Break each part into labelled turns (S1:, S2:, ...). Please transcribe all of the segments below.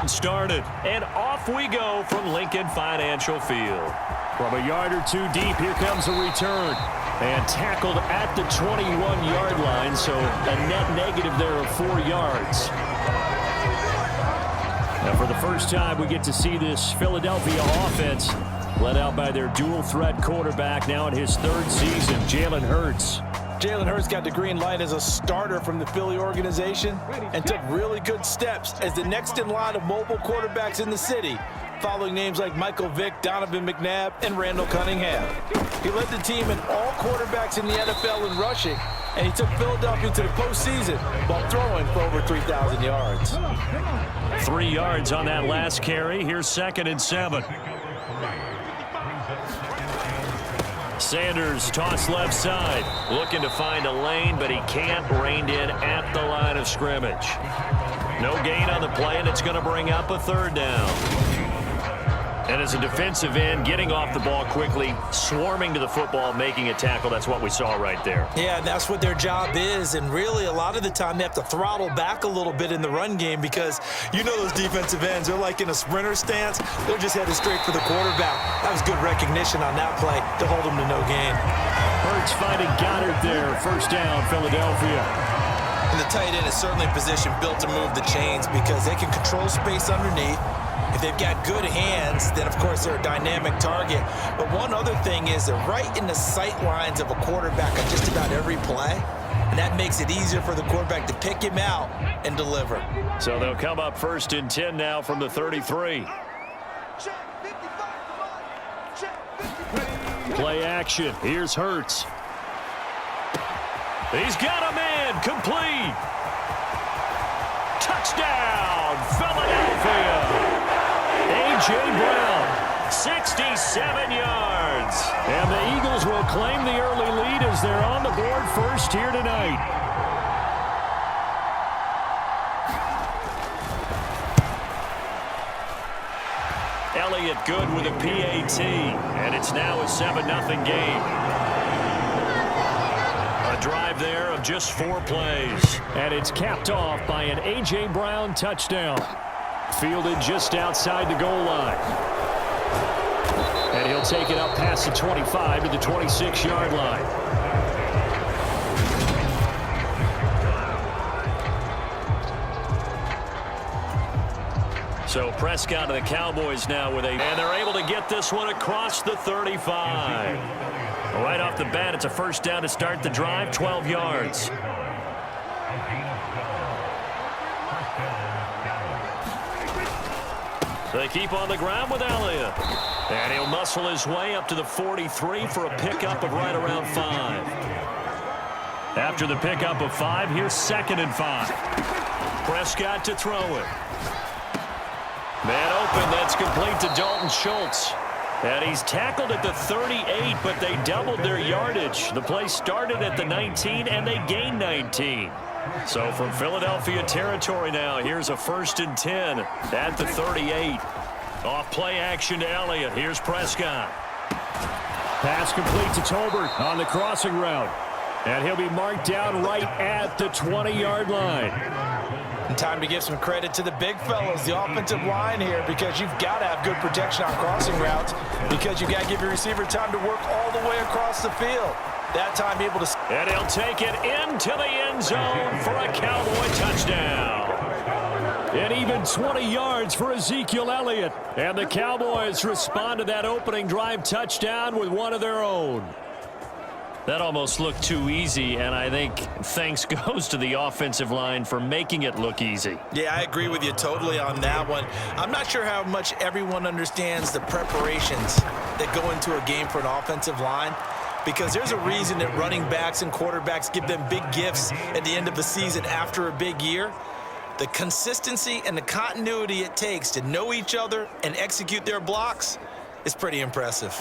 S1: getting started. And off we go from Lincoln Financial Field. From a yard or two deep, here comes a return. And tackled at the 21-yard line, so a net negative there of 4 yards. Now for the first time, we get to see this Philadelphia offense led out by their dual-threat quarterback now in his 3rd season, Jalen Hurts.
S2: Jalen Hurts got the green light as a starter from the Philly organization and took really good steps as the next in line of mobile quarterbacks in the city, following names like Michael Vick, Donovan McNabb, and Randall Cunningham. He led the team in all quarterbacks in the NFL in rushing, and he took Philadelphia to the postseason while throwing for over 3,000 yards.
S1: 3 yards on that last carry. Here's 2nd and 7. Sanders toss left side, looking to find a lane, but he can't. Reined in at the line of scrimmage. No gain on the play, and it's going to bring up a 3rd down. And as a defensive end, getting off the ball quickly, swarming to the football, making a tackle, that's what we saw right there.
S2: Yeah, and that's what their job is, and really a lot of the time they have to throttle back a little bit in the run game because you know those defensive ends, they're like in a sprinter stance. They're just headed straight for the quarterback. That was good recognition on that play to hold them to no gain.
S1: Hurts finding Goddard there. 1st down, Philadelphia.
S2: And the tight end is certainly a position built to move the chains because they can control space underneath. If they've got good hands, then of course they're a dynamic target. But one other thing is they're right in the sight lines of a quarterback on just about every play. And that makes it easier for the quarterback to pick him out and deliver.
S1: So they'll come up 1st and 10 now from the 33. Play action. Here's Hurts. He's got a man. Complete. Touchdown, Philadelphia. A.J. Brown, 67 yards. And the Eagles will claim the early lead as they're on the board first here tonight. Elliott good with a PAT. And it's now a 7-0 game. A drive there of just 4 plays. And it's capped off by an A.J. Brown touchdown. Fielded just outside the goal line. And he'll take it up past the 25 to the 26-yard line. So Prescott and the Cowboys now with and they're able to get this one across the 35. Right off the bat, it's a 1st down to start the drive, 12 yards. They keep on the ground with Elliott. And he'll muscle his way up to the 43 for a pickup of right around 5. After the pickup of 5, here's 2nd and 5. Prescott to throw it. Man open, that's complete to Dalton Schultz. And he's tackled at the 38, but they doubled their yardage. The play started at the 19, and they gained 19. So from Philadelphia territory now, here's a 1st and 10 at the 38. Off play action to Elliott. Here's Prescott. Pass complete to Tolbert on the crossing route. And he'll be marked down right at the 20-yard line.
S2: And time to give some credit to the big fellows, the offensive line here, because you've got to have good protection on crossing routes because you've got to give your receiver time to work all the way across the field. That time able to...
S1: And he'll take it into the end zone for a Cowboy touchdown. And even 20 yards for Ezekiel Elliott. And the Cowboys respond to that opening drive touchdown with one of their own. That almost looked too easy, and I think thanks goes to the offensive line for making it look easy.
S2: Yeah, I agree with you totally on that one. I'm not sure how much everyone understands the preparations that go into a game for an offensive line, because there's a reason that running backs and quarterbacks give them big gifts at the end of the season after a big year. The consistency and the continuity it takes to know each other and execute their blocks is pretty impressive.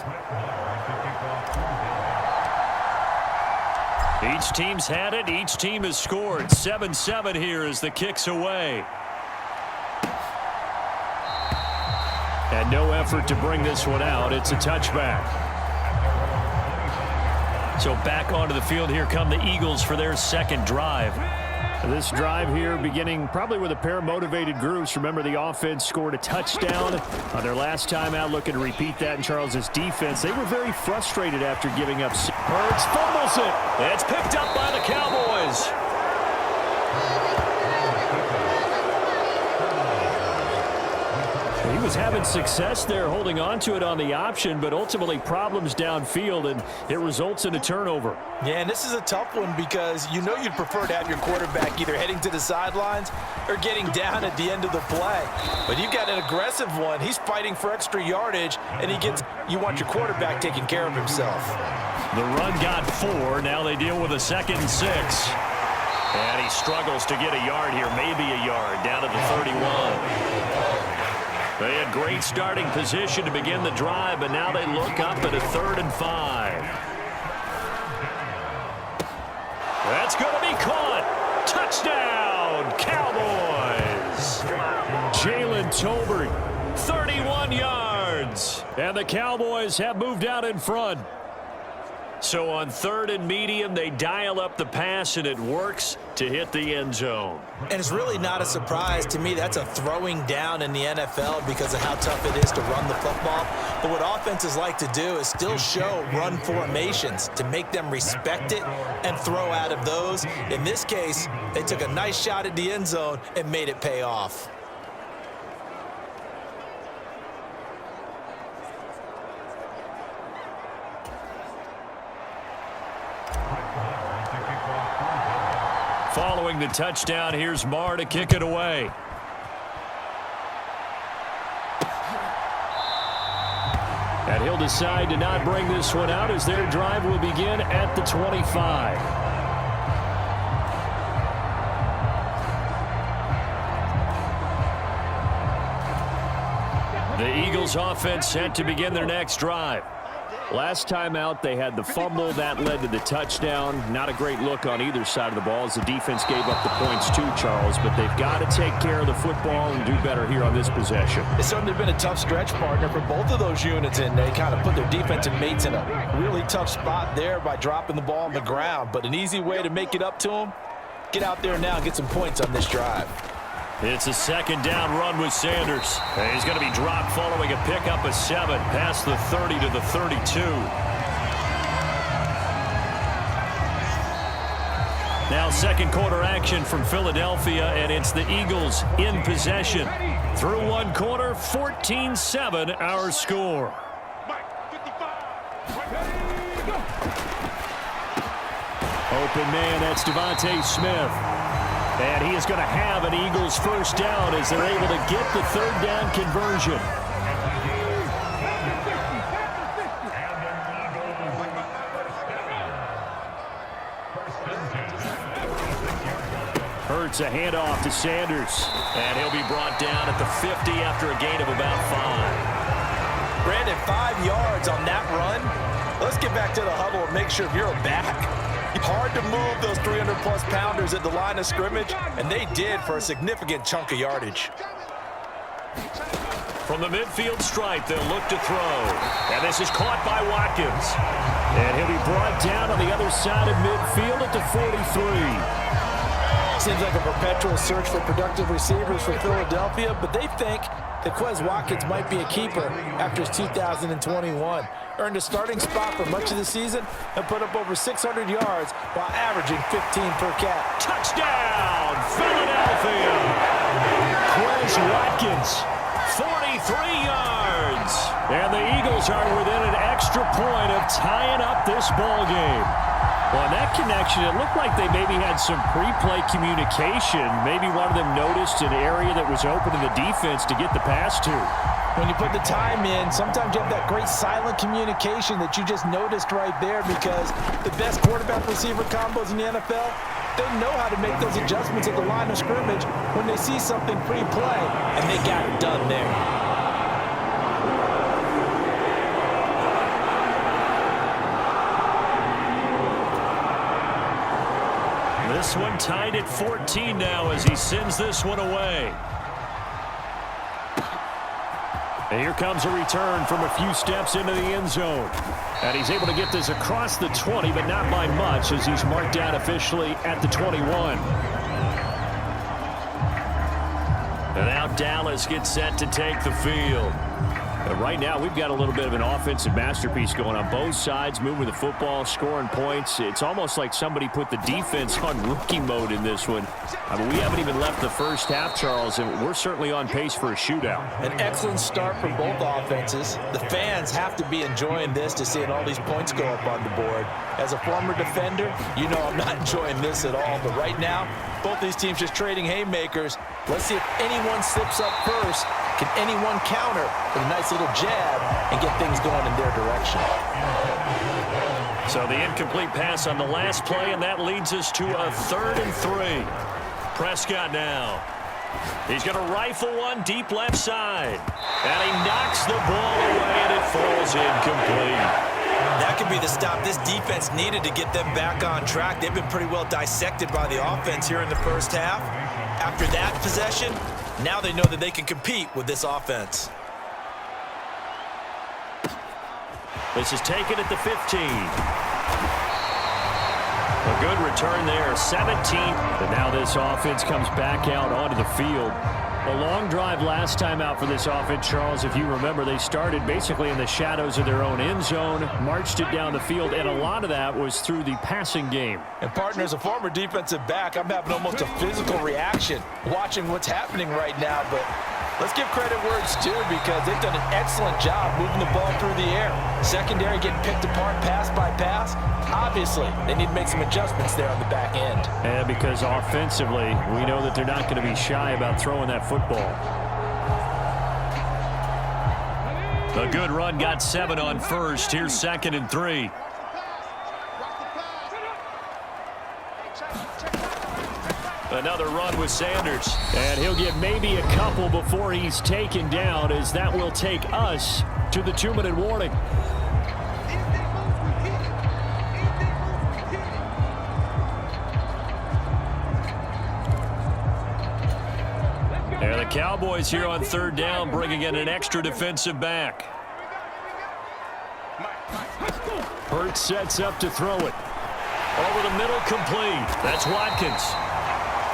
S1: Each team's had it. Each team has scored. 7-7 here as the kick's away. And no effort to bring this one out. It's a touchback. So back onto the field, here come the Eagles for their second drive. This drive here beginning probably with a pair of motivated groups. Remember, the offense scored a touchdown on their last time out. Looking to repeat that in Charles's defense. They were very frustrated after giving up.
S3: Hurts fumbles it.
S1: It's picked up by the Cowboys. He was having success there holding on to it on the option, but ultimately problems downfield, and it results in a turnover.
S2: Yeah, and this is a tough one because you know you'd prefer to have your quarterback either heading to the sidelines or getting down at the end of the play. But you've got an aggressive one. He's fighting for extra yardage, and you want your quarterback taking care of himself.
S1: The run got 4. Now they deal with a 2nd and 6. And he struggles to get a yard here, maybe a yard, down to the 31. They had great starting position to begin the drive, but now they look up at a 3rd and 5. That's going to be caught. Touchdown, Cowboys. Jalen Tolbert, 31 yards. And the Cowboys have moved out in front. So on 3rd and medium, they dial up the pass, and it works to hit the end zone.
S2: And it's really not a surprise to me. That's a throwing down in the NFL because of how tough it is to run the football. But what offenses like to do is still show run formations to make them respect it and throw out of those. In this case, they took a nice shot at the end zone and made it pay off.
S1: Following the touchdown, here's Marr to kick it away. And he'll decide to not bring this one out as their drive will begin at the 25. The Eagles offense set to begin their next drive. Last time out, they had the fumble. That led to the touchdown. Not a great look on either side of the ball as the defense gave up the points too, Charles. But they've got to take care of the football and do better here on this possession.
S2: It's certainly been a tough stretch, partner, for both of those units, and they kind of put their defensive mates in a really tough spot there by dropping the ball on the ground. But an easy way to make it up to them, get out there now and get some points on this drive.
S1: It's a 2nd down run with Sanders. And he's going to be dropped following a pickup of 7 past the 30 to the 32. Now 2nd quarter action from Philadelphia, and it's the Eagles in possession. Through 1 quarter, 14-7 our score. Open man, that's Devontae Smith. And he is going to have an Eagles 1st down as they're able to get the 3rd down conversion. Hurts a handoff to Sanders. And he'll be brought down at the 50 after a gain of about 5.
S2: Brandon, 5 yards on that run. Let's get back to the huddle and make sure if you're a back, hard to move those 300-plus pounders at the line of scrimmage, and they did for a significant chunk of yardage.
S1: From the midfield stripe, they'll look to throw. And this is caught by Watkins. And he'll be brought down on the other side of midfield at the 43.
S2: Seems like a perpetual search for productive receivers for Philadelphia, but they think that Quez Watkins might be a keeper after his 2021. Earned a starting spot for much of the season and put up over 600 yards while averaging 15 per catch.
S1: Touchdown, Philadelphia! Quez Watkins, 43 yards. And the Eagles are within an extra point of tying up this ball game. Well, in that connection, it looked like they maybe had some pre-play communication. Maybe one of them noticed an area that was open in the defense to get the pass to.
S2: When you put the time in, sometimes you have that great silent communication that you just noticed right there, because the best quarterback-receiver combos in the NFL, they know how to make those adjustments at the line of scrimmage when they see something pre-play, and they got it done there.
S1: This one tied at 14 now as he sends this one away. And here comes a return from a few steps into the end zone. And he's able to get this across the 20, but not by much as he's marked down officially at the 21. And now Dallas gets set to take the field. And right now, we've got a little bit of an offensive masterpiece going on both sides, moving the football, scoring points. It's almost like somebody put the defense on rookie mode in this one. I mean, we haven't even left the first half, Charles, and we're certainly on pace for a shootout.
S2: An excellent start for both offenses. The fans have to be enjoying this to seeing all these points go up on the board. As a former defender, you know I'm not enjoying this at all. But right now, both these teams just trading haymakers. Let's see if anyone slips up first. Can anyone counter with a nice little jab and get things going in their direction?
S1: So the incomplete pass on the last play, and that leads us to a 3rd and 3. Prescott now. He's going to rifle one deep left side. And he knocks the ball away, and it falls incomplete.
S2: That could be the stop this defense needed to get them back on track. They've been pretty well dissected by the offense here in the first half. After that possession, now they know that they can compete with this offense.
S1: This is taken at the 15. A good return there, 17. But now this offense comes back out onto the field. A long drive last time out for this offense, Charles. If you remember, they started basically in the shadows of their own end zone, marched it down the field, and a lot of that was through the passing game.
S2: And partner, as a former defensive back, I'm having almost a physical reaction watching what's happening right now. But let's give credit where it's due, because they've done an excellent job moving the ball through the air. Secondary getting picked apart pass by pass. Obviously, they need to make some adjustments there on the back end.
S1: And because offensively, we know that they're not going to be shy about throwing that football. A good run, got 7 on first. Here's 2nd and 3. Another run with Sanders. And he'll get maybe a couple before he's taken down, as that will take us to the 2-minute warning. And the Cowboys here on 3rd down, bringing in an extra defensive back. Hurts sets up to throw it. Over the middle, complete. That's Watkins.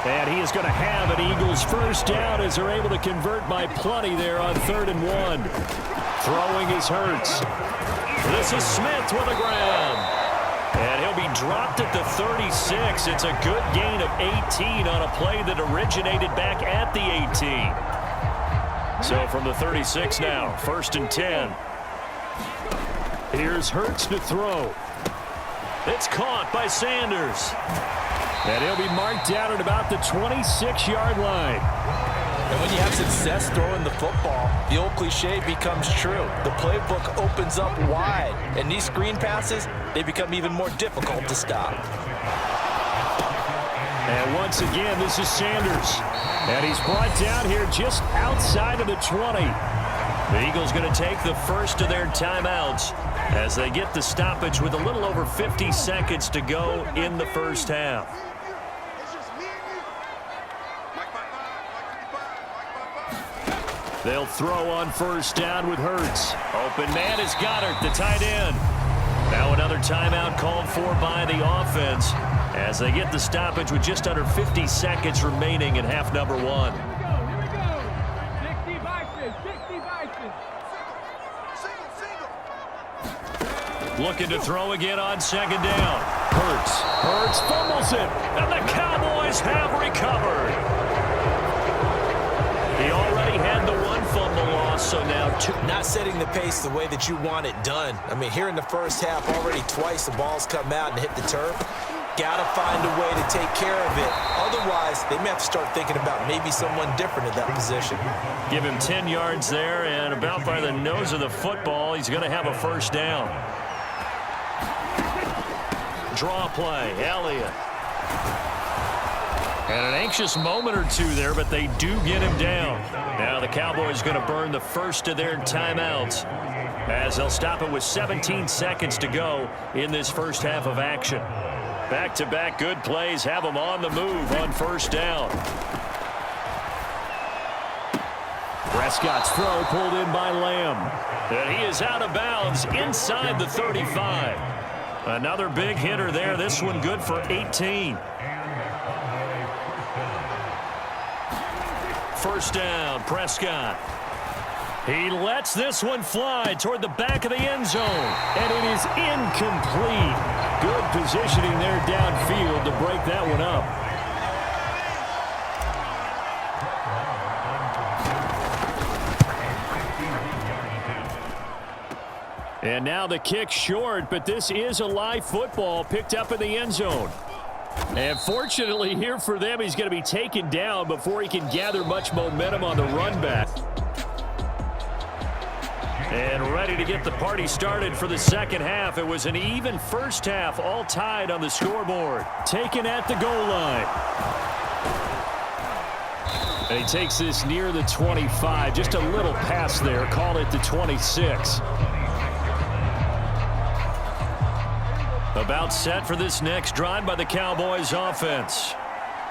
S1: And he is going to have an Eagles first down as they're able to convert by plenty there on 3rd and 1. Throwing is Hurts. This is Smith with a grab. And he'll be dropped at the 36. It's a good gain of 18 on a play that originated back at the 18. So from the 36 now, 1st and 10. Here's Hurts to throw. It's caught by Sanders. And he'll be marked down at about the 26-yard line.
S2: And when you have success throwing the football, the old cliche becomes true. The playbook opens up wide, and these screen passes, they become even more difficult to stop.
S1: And once again, this is Sanders. And he's brought down here just outside of the 20. The Eagles going to take the first of their timeouts as they get the stoppage with a little over 50 seconds to go in the first half. They'll throw on 1st down with Hurts. Open man is Goddard, the tight end. Now another timeout called for by the offense as they get the stoppage with just under 50 seconds remaining in half number 1. Looking to throw again on 2nd down. Hurts fumbles it, and the Cowboys have recovered. He already had the 1 fumble loss, so now 2.
S2: Not setting the pace the way that you want it done. I mean, here in the first half, already twice the ball's come out and hit the turf. Got to find a way to take care of it. Otherwise, they may have to start thinking about maybe someone different at that position. Give him 10 yards there, and about by the nose of the football, he's going to have a 1st down. Draw play, Elliott. And an anxious moment or two there, but they do get him down. Now the Cowboys going to burn the first of their timeouts as they'll stop it with 17 seconds to go in this first half of action. Back-to-back good plays have them on the move on 1st down. Prescott's throw pulled in by Lamb. And he is out of bounds inside the 35. Another big hitter there. This one good for 18.
S1: first down. Prescott. He lets this one fly toward the back of the end zone, and it is incomplete. Good positioning there downfield to break that one up. And now the kick short, but this is a live football picked up in the end zone. And fortunately here for them, he's going to be taken down before he can gather much momentum on the run back. And ready to get the party started for the second half. It was an even first half, all tied on the scoreboard. Taken at the goal line. And he takes this near the 25. Just a little pass there. Call it the 26. About set for this next drive by the Cowboys offense.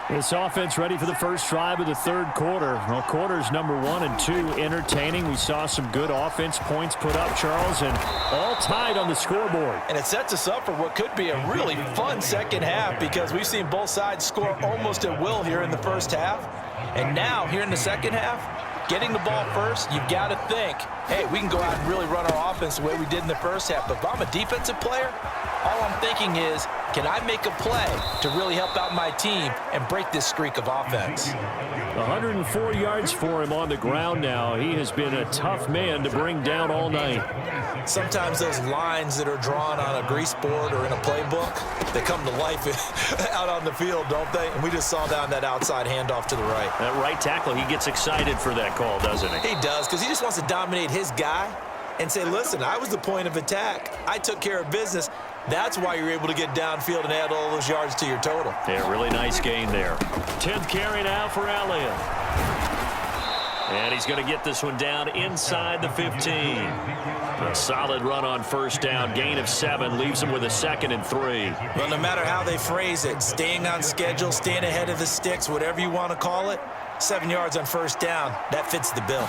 S1: This offense ready for the first drive of the third quarter. Well, quarters number 1 and 2 entertaining. We saw some good offense points put up, Charles, and all tied on the scoreboard.
S2: And it sets us up for what could be a really fun second half because we've seen both sides score almost at will here in the first half. And now, here in the second half, getting the ball first, you've got to think, hey, we can go out and really run our offense the way we did in the first half. But if I'm a defensive player, all I'm thinking is, can I make a play to really help out my team and break this streak of offense?
S1: 104 yards for him on the ground now. He has been a tough man to bring down all night.
S2: Sometimes those lines that are drawn on a grease board or in a playbook, they come to life out on the field, don't they? And we just saw down that outside handoff to the right.
S1: That right tackle, he gets excited for that call, doesn't he?
S2: He does, because he just wants to dominate his guy and say, listen, I was the point of attack. I took care of business. That's why you're able to get downfield and add all those yards to your total.
S1: Yeah, really nice gain there. 10th carry now for Elliott. And he's going to get this one down inside the 15. A solid run on first down. Gain of 7 leaves him with a 2nd and 3.
S2: Well, no matter how they phrase it, staying on schedule, staying ahead of the sticks, whatever you want to call it, 7 yards on first down, that fits the bill.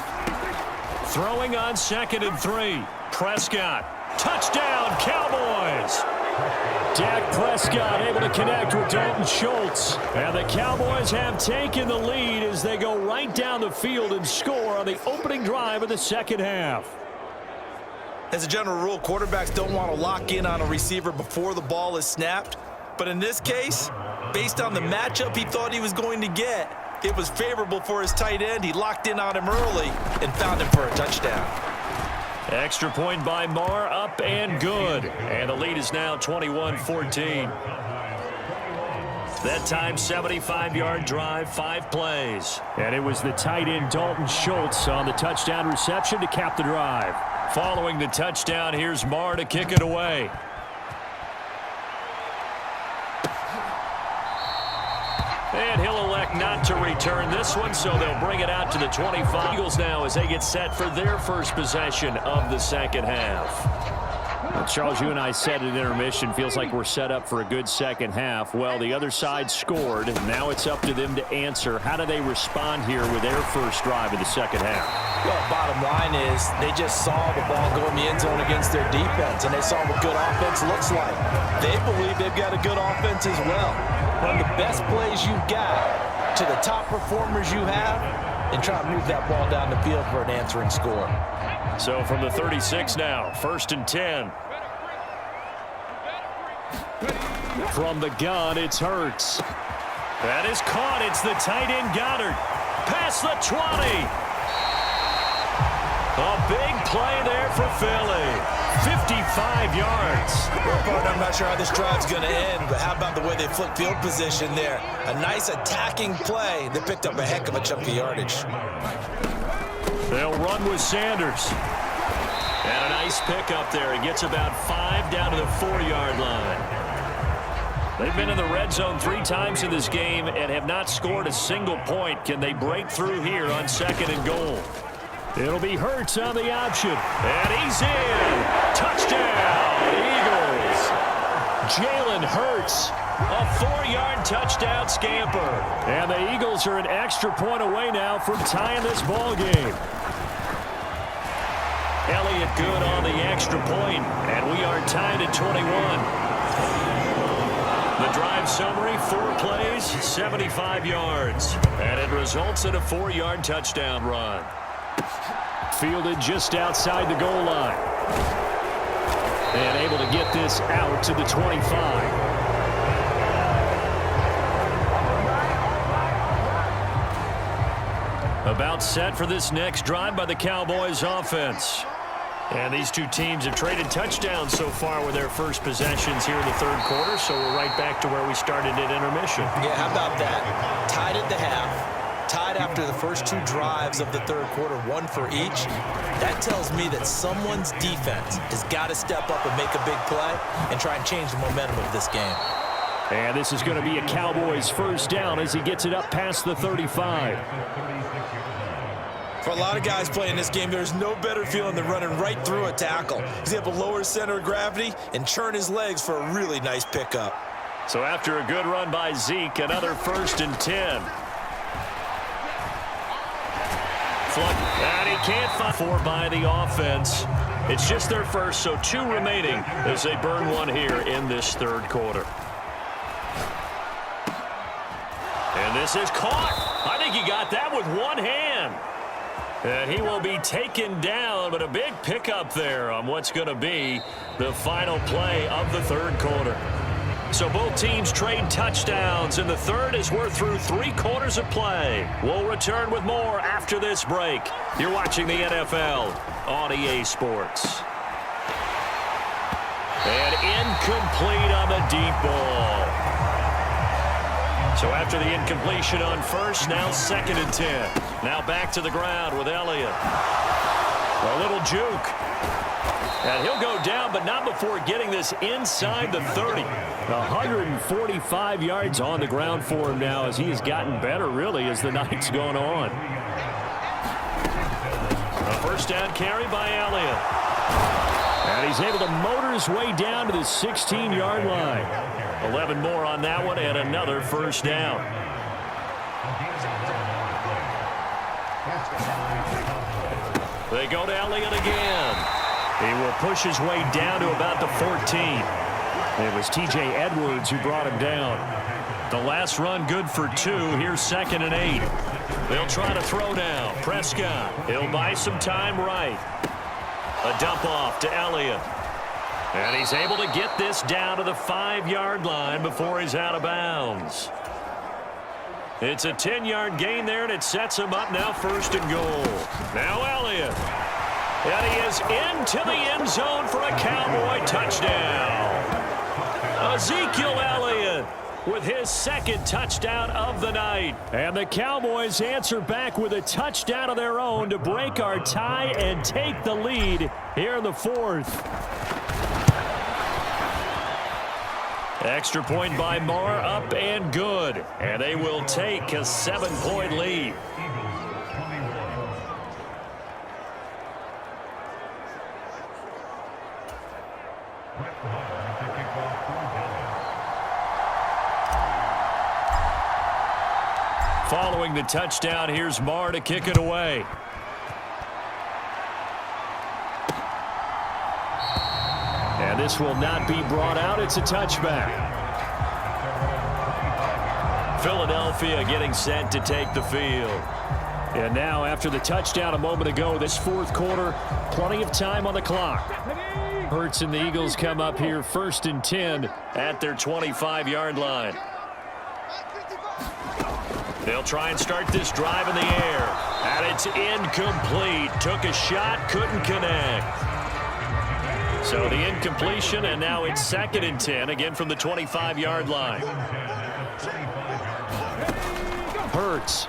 S1: Throwing on 2nd and 3. Prescott. Touchdown, Cowboys! Dak Prescott able to connect with Dalton Schultz. And the Cowboys have taken the lead as they go right down the field and score on the opening drive of the second half.
S2: As a general rule, quarterbacks don't want to lock in on a receiver before the ball is snapped. But in this case, based on the matchup he thought he was going to get, it was favorable for his tight end. He locked in on him early and found him for a touchdown.
S1: Extra point by Marr, up and good. And the lead is now 21-14. That time, 75-yard drive, 5 plays. And it was the tight end Dalton Schultz on the touchdown reception to cap the drive. Following the touchdown, here's Marr to kick it away. And he'll elect not to return this one, so they'll bring it out to the 25. Eagles now as they get set for their first possession of the second half. Well, Charles, you and I said at intermission, feels like we're set up for a good second half. Well, the other side scored. Now it's up to them to answer. How do they respond here with their first drive of the second half?
S2: Well, bottom line is they just saw the ball go in the end zone against their defense, and they saw what good offense looks like. They believe they've got a good offense as well. Run the best plays you've got to the top performers you have and try to move that ball down the field for an answering score.
S1: So from the 36 now, 1st and 10. From the gun, it's Hurts. That is caught. It's the tight end Goddard. Past the 20. A big play there for Philly. 55 yards.
S2: Well, partner, I'm not sure how this drive's going to end, but how about the way they flipped field position there? A nice attacking play that picked up a heck of a chunk of yardage.
S1: They'll run with Sanders. And a nice pick up there. He gets about 5 down to the 4-yard line. They've been in the red zone 3 times in this game and have not scored a single point. Can they break through here on 2nd and goal? It'll be Hurts on the option. And he's in. Touchdown, Eagles. Jalen Hurts, a 4-yard touchdown scamper. And the Eagles are an extra point away now from tying this ball game. Elliott good on the extra point, and we are tied at 21. The drive summary, 4 plays, 75 yards. And it results in a 4-yard touchdown run. Fielded just outside the goal line. And able to get this out to the 25. About set for this next drive by the Cowboys offense. And these two teams have traded touchdowns so far with their first possessions here in the third quarter, so we're right back to where we started at intermission.
S2: Yeah, how about that? Tied at the half, tied after the first 2 drives of the third quarter, 1 for each. That tells me that someone's defense has got to step up and make a big play and try and change the momentum of this game.
S1: And this is going to be a Cowboys first down as he gets it up past the 35.
S2: For a lot of guys playing this game, there's no better feeling than running right through a tackle. He's able to lower his center of gravity and churn his legs for a really nice pickup.
S1: So after a good run by Zeke, another 1st and 10. And he can't find 4 by the offense. It's just their first, so 2 remaining as they burn 1 here in this third quarter. And this is caught. I think he got that with 1 hand. And he will be taken down, but a big pickup there on what's going to be the final play of the third quarter. So both teams trade touchdowns, and the third as we're through 3 quarters of play. We'll return with more after this break. You're watching the NFL on EA Sports. And incomplete on the deep ball. So after the incompletion on first, now 2nd and 10. Now back to the ground with Elliott. A little juke. And he'll go down, but not before getting this inside the 30. 145 yards on the ground for him now as he has gotten better, really, as the night's gone on. A first down carry by Elliott. And he's able to motor his way down to the 16-yard line. 11 more on that one and another first down. They go to Elliott again. He will push his way down to about the 14. It was T.J. Edwards who brought him down. The last run good for 2. Here's 2nd and 8. They'll try to throw down. Prescott. He'll buy some time right. A dump off to Elliott. And he's able to get this down to the 5-yard line before he's out of bounds. It's a 10-yard gain there, and it sets him up now 1st and goal. Now Elliott. And he is into the end zone for a Cowboy touchdown. Ezekiel Elliott with his 2nd touchdown of the night. And the Cowboys answer back with a touchdown of their own to break our tie and take the lead here in the 4th. Extra point by Marr, up and good. And they will take a 7-point lead. Following the touchdown, here's Marr to kick it away. And this will not be brought out. It's a touchback. Philadelphia getting set to take the field. And now after the touchdown a moment ago, this 4th quarter, plenty of time on the clock. Hurts and the Eagles come up here 1st and 10 at their 25-yard line. They'll try and start this drive in the air. And it's incomplete. Took a shot, couldn't connect. So the incompletion, and now it's 2nd and 10, again from the 25-yard line. Hurts.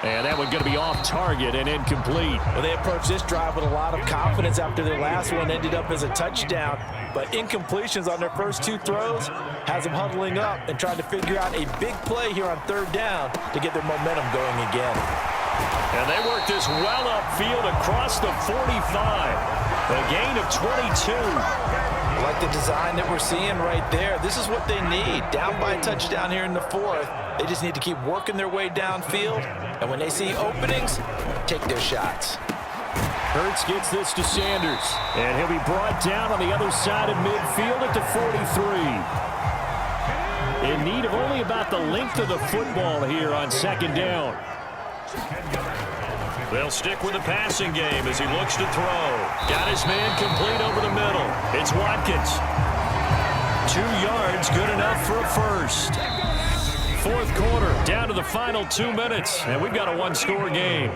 S1: And that one going to be off target and incomplete.
S2: Well, they approached this drive with a lot of confidence after their last one ended up as a touchdown. But incompletions on their first 2 throws has them huddling up and trying to figure out a big play here on 3rd down to get their momentum going again.
S1: And they work this well upfield across the 45. A gain of 22.
S2: I like the design that we're seeing right there. This is what they need. Down by a touchdown here in the 4th. They just need to keep working their way downfield. And when they see openings, take their shots.
S1: Hurts gets this to Sanders. And he'll be brought down on the other side of midfield at the 43. in need of only about the length of the football here on second down. They'll stick with the passing game as he looks to throw. Got his man complete over the middle. It's Watkins. 2 yards, good enough for a first. Fourth quarter, down to the final 2 minutes, and we've got a one-score game.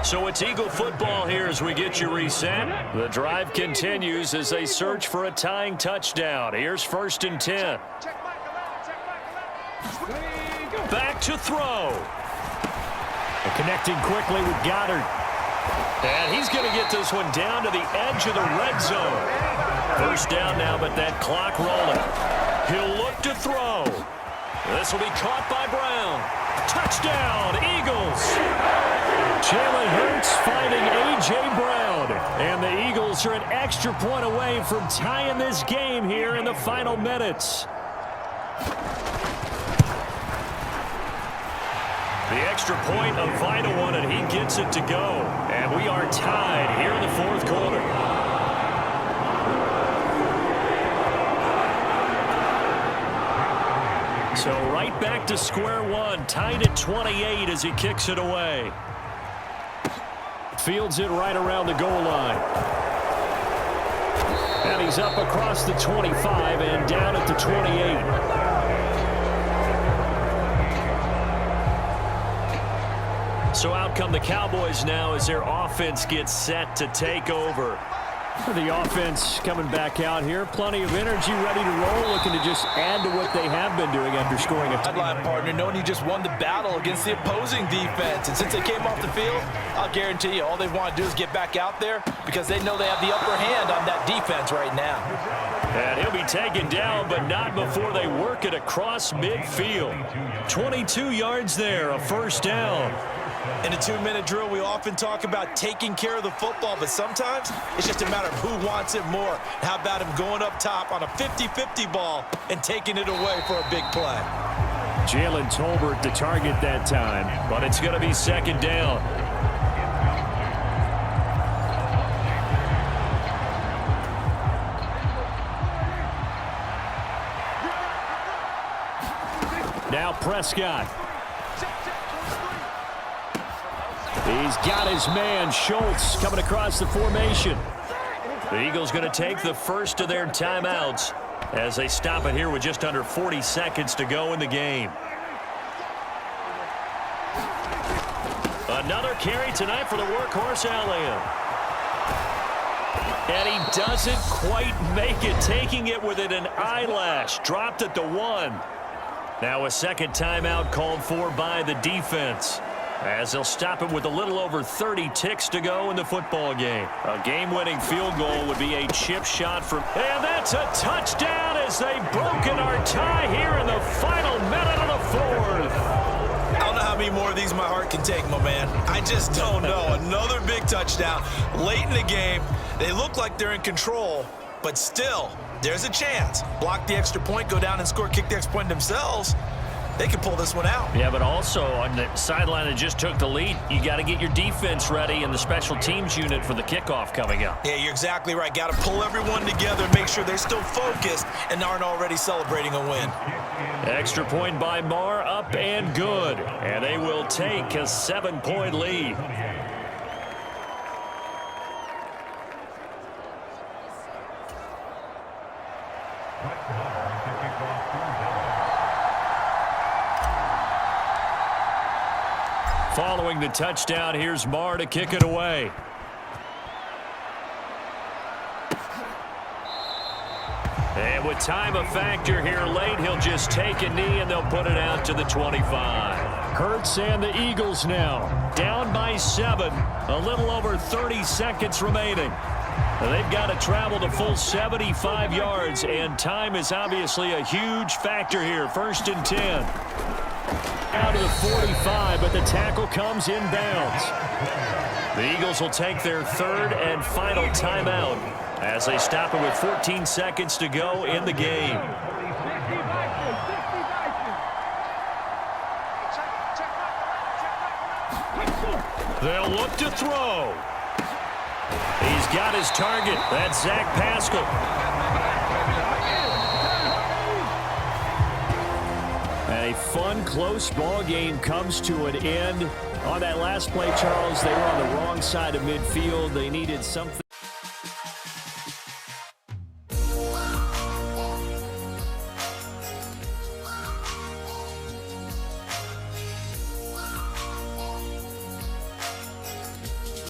S1: So it's Eagle football here as we get you reset. The drive continues as they search for a tying touchdown. Here's 1st and 10. Back to throw. And connecting quickly with Goddard. And he's going to get this one down to the edge of the red zone. First down now, but that clock rolling. He'll look to throw. This will be caught by Brown. Touchdown, Eagles. Jalen Hurts finding A.J. Brown. And the Eagles are an extra point away from tying this game here in the final minutes. The extra point, a vital one, and he gets it to go. And we are tied here in the fourth quarter. So right back to square one, tied at 28 as he kicks it away. Fields it right around the goal line. And he's up across the 25 and down at the 28. So out come the Cowboys now as their offense gets set to take over. The offense coming back out here. Plenty of energy, ready to roll, looking to just add to what they have been doing after scoring a
S2: sideline partner, knowing he just won the battle against the opposing defense. And since they came off the field, I'll guarantee you all they want to do is get back out there because they know they have the upper hand on that defense right now.
S1: And he'll be taken down, but not before they work it across midfield. 22 yards there, a first down.
S2: In a 2-minute drill, we often talk about taking care of the football, but sometimes it's just a matter of who wants it more. How about him going up top on a 50-50 ball and taking it away for a big play?
S1: Jalen Tolbert the target that time, but it's going to be second down. Now Prescott. He's got his man, Schultz, coming across the formation. The Eagles going to take the first of their timeouts as they stop it here with just under 40 seconds to go in the game. Another carry tonight for the workhorse, Elliott. And he doesn't quite make it, taking it within an eyelash. Dropped at the 1. Now a second timeout called for by the defense, as they'll stop it with a little over 30 ticks to go in the football game. A game-winning field goal would be a chip shot from... And that's a touchdown as they've broken our tie here in the final minute of the fourth.
S2: I don't know how many more of these my heart can take, my man. I just don't know. Another big touchdown late in the game. They look like they're in control, but still, there's a chance. Block the extra point, go down and score, kick the extra point themselves. They can pull this one out.
S1: Yeah, but also on the sideline that just took the lead, you got to get your defense ready and the special teams unit for the kickoff coming up.
S2: Yeah, you're exactly right. Got to pull everyone together, make sure they're still focused and aren't already celebrating a win.
S1: Extra point by Marr, up and good. And they will take a 7-point lead. Following the touchdown, here's Marr to kick it away. And with time a factor here late, he'll just take a knee and they'll put it out to the 25. Hurts and the Eagles now down by 7. A little over 30 seconds remaining. They've got to travel the full 75 yards, and time is obviously a huge factor here. 1st and 10. Out of the 45, but the tackle comes inbounds. The Eagles will take their third and final timeout as they stop it with 14 seconds to go in the game. They'll look to throw. He's got his target. That's Zach Pascal. fun, close ball game comes to an end. On that last play, Charles, they were on the wrong side of midfield. They needed something.